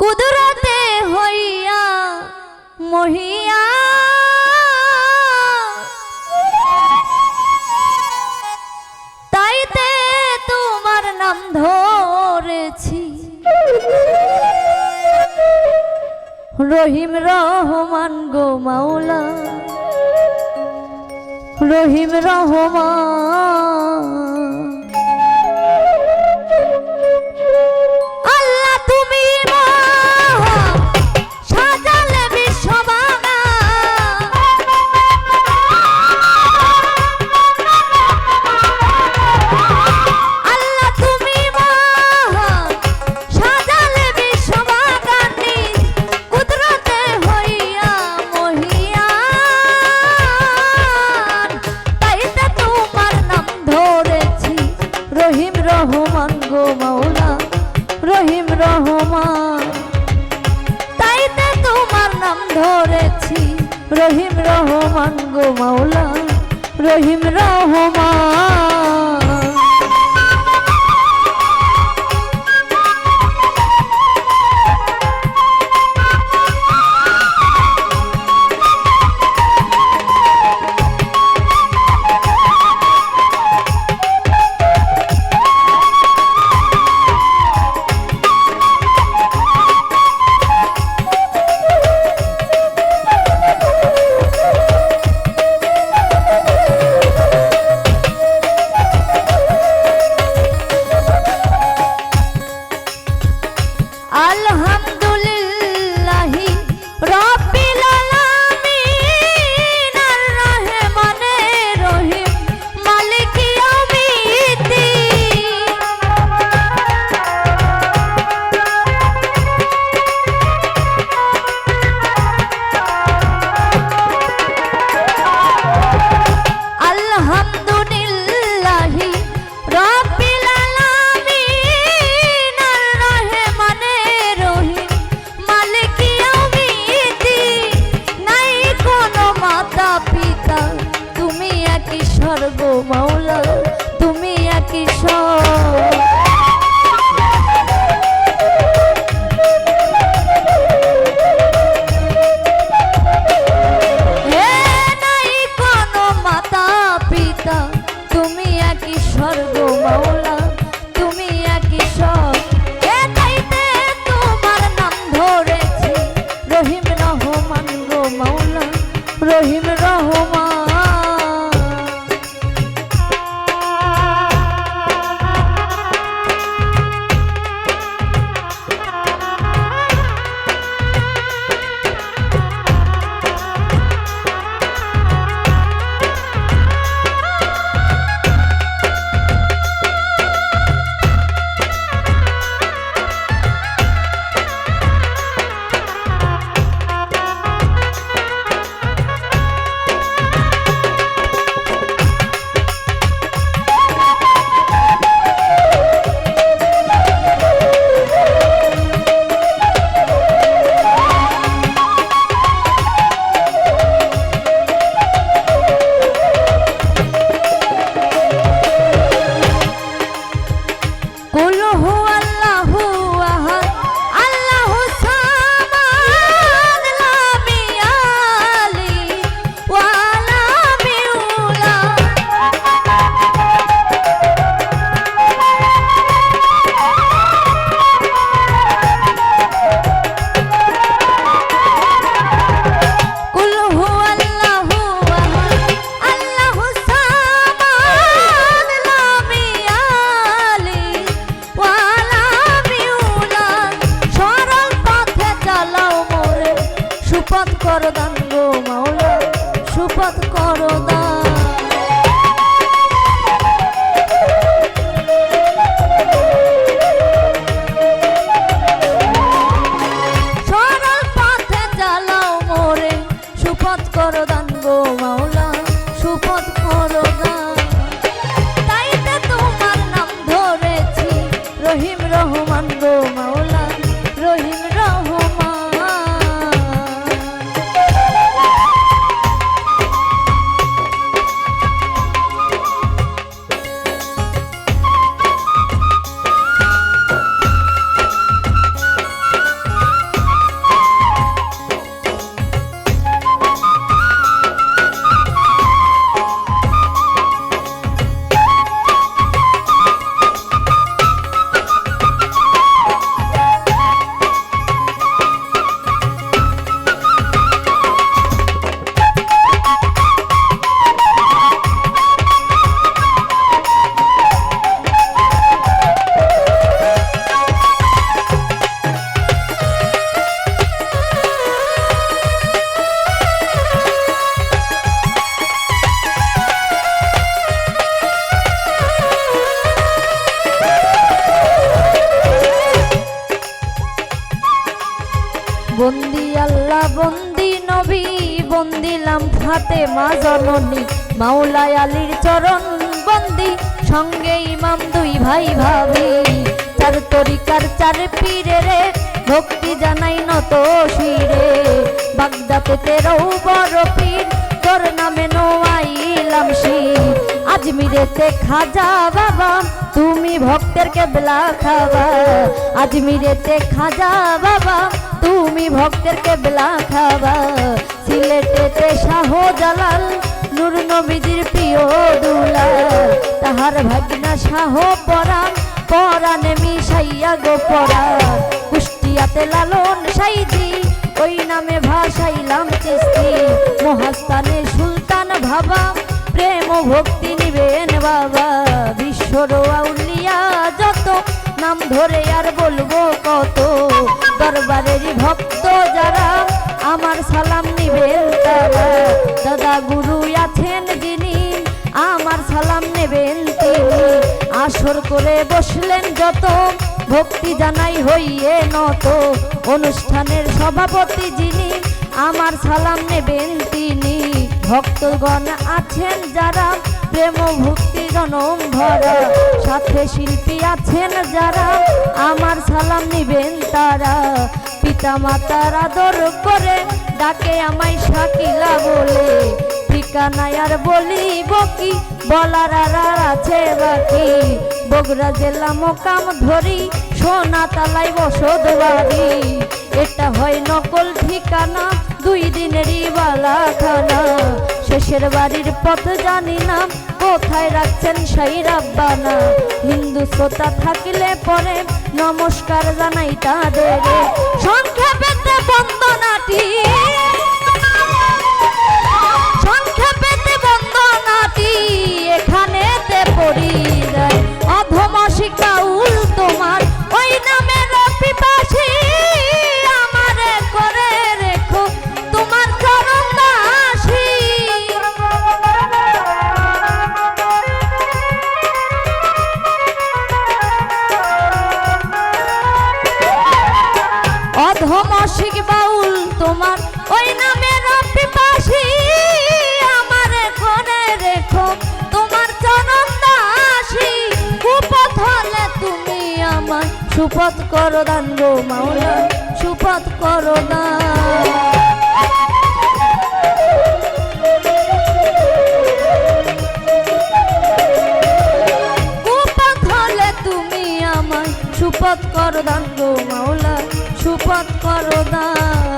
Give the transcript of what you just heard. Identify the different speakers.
Speaker 1: কুদরতে হইয়া মহিয়া তাইতে তোমার নাম ধরেছি রহিম রহমান গো মাওলা রহিম রহমান আল্লাহ তুমি সাজালে বিশ্ববাগা আল্লাহ তুমি সাজালে বিশ্ববাগানি কুদরতে হইয়া মহিয়ান তাইতে তোমার নাম ধরেছি রহিম রহমান গো মাওলা রহিম রহমান তাইতে তোমার নাম ধরেছি রহিম রহমান গো মাওলা রহিম রহমান আলহামদুলিল্লাহি রাব্বিল আলামিন আর রহমানে রহিম মালিক ইয়াউমিদ্দিন আলহামদুলিল্লাহি রাব্বিল আলামিন আর রহমানে রহিম মালিক ইয়াউমিদ্দিন নাই কোনো মাতা পিতা তুমি এক ঈশ্বর গো মাওলা তুমি এক ঈশ্বর হে নাই কোনো মাতা পিতা তুমি এক ঈশ্বর গো মাওলা তুমি এক ঈশ্বর এ তাইতে তোমার নাম ধরেছি রহিম রহমান গো মাওলা রহিম রহমান সুপথ করো দান গো মাওলা সুপথ করো দান সরল পথে চালাও মোরে সুপথ করো দান গো মাওলা সুপথ করো দান তাইতে তোমার নাম ধরেছি রহিম রহমান গো মাওলা রহিম রহমান বন্দি আল্লাহ বন্দি নবী বন্দিলাম ফাতেমা জননী মাওলায় আলীর চরণ বন্দি সঙ্গে ইমাম দুই ভাই ভাবি চার তরিকার চার পীরে রে ভক্তি জানাই নত শিরে বাগদাতে তেরো বড় পীর তোর নামে নোয়াইলাম শির আজমিরেতে খাজা বাবা তুমি ভক্তের কেবলা খাবা আজমিরেতে খাজা বাবা তুমি ভক্তের কেবলা খাবা সিলেটেতে শাহজালাল নূর নবীজির প্রিয় দুলাল তাহার ভাগনা শাহ পরাণ পরাণে মিশাইয়া গো পরাণ কুষ্টিয়াতে লালন সাইজি ওই নামে ভাসাইলাম চিস্তি মহাস্থানে সুলতান ভাবা প্রেম ভক্তি নিবেন বাবা বিশ্বর আউলিয়া যত নাম ধরে আর বলবো কত দরবারেরই ভক্ত যারা আমার সালাম নিবেন তারা দাদা গুরু আছেন যিনি আমার সালাম নেবেন তিনি আসর করে বসলেন যত ভক্তি জানাই হইয়ে নত অনুষ্ঠানের সভাপতি যিনি আমার সালাম নেবেন তিনি ভক্তগণ আছেন যারা প্রেম ভক্তি জনম ভরা সাথে শিল্পী আছেন যারা আমার সালাম নিবেন তারা পিতা মাতার আদর করে ডাকে আমায় শাকিলা বলে ঠিকানায় আর বলিব কি বলার আর আছে বাকি বগুড়া জেলা মোকাম ধরি সোনা তালাই বসত বাড়ি এটা হয় নকল ঠিকানা দুই দিনেরই বালা খানা শেষের বাড়ির পথ জানি না কোথায় রাখছেন সেই রাব্বানা হিন্দু শ্রোতা থাকিলে পরে নমস্কার জানাই তাদের সংক্ষেপেতে বন্দনাটি এখানেতে পড়ি যায় অধমসিক বাউল তোমার ওই নামের পিপাসী আমারে করে রেখো তোমার চরণ দাসী অধমসিক বাউল তোমার ওই নামের পিপাসী আমারে করে রেখো তোমার চরণ দাসী কুপথ হলে তুমি আমার সুপথ করো দান গো মাওলা সুপথ করো দান কুপথ হলে তুমি আমার সুপথ করো দান গো মাওলা সুপথ করো দান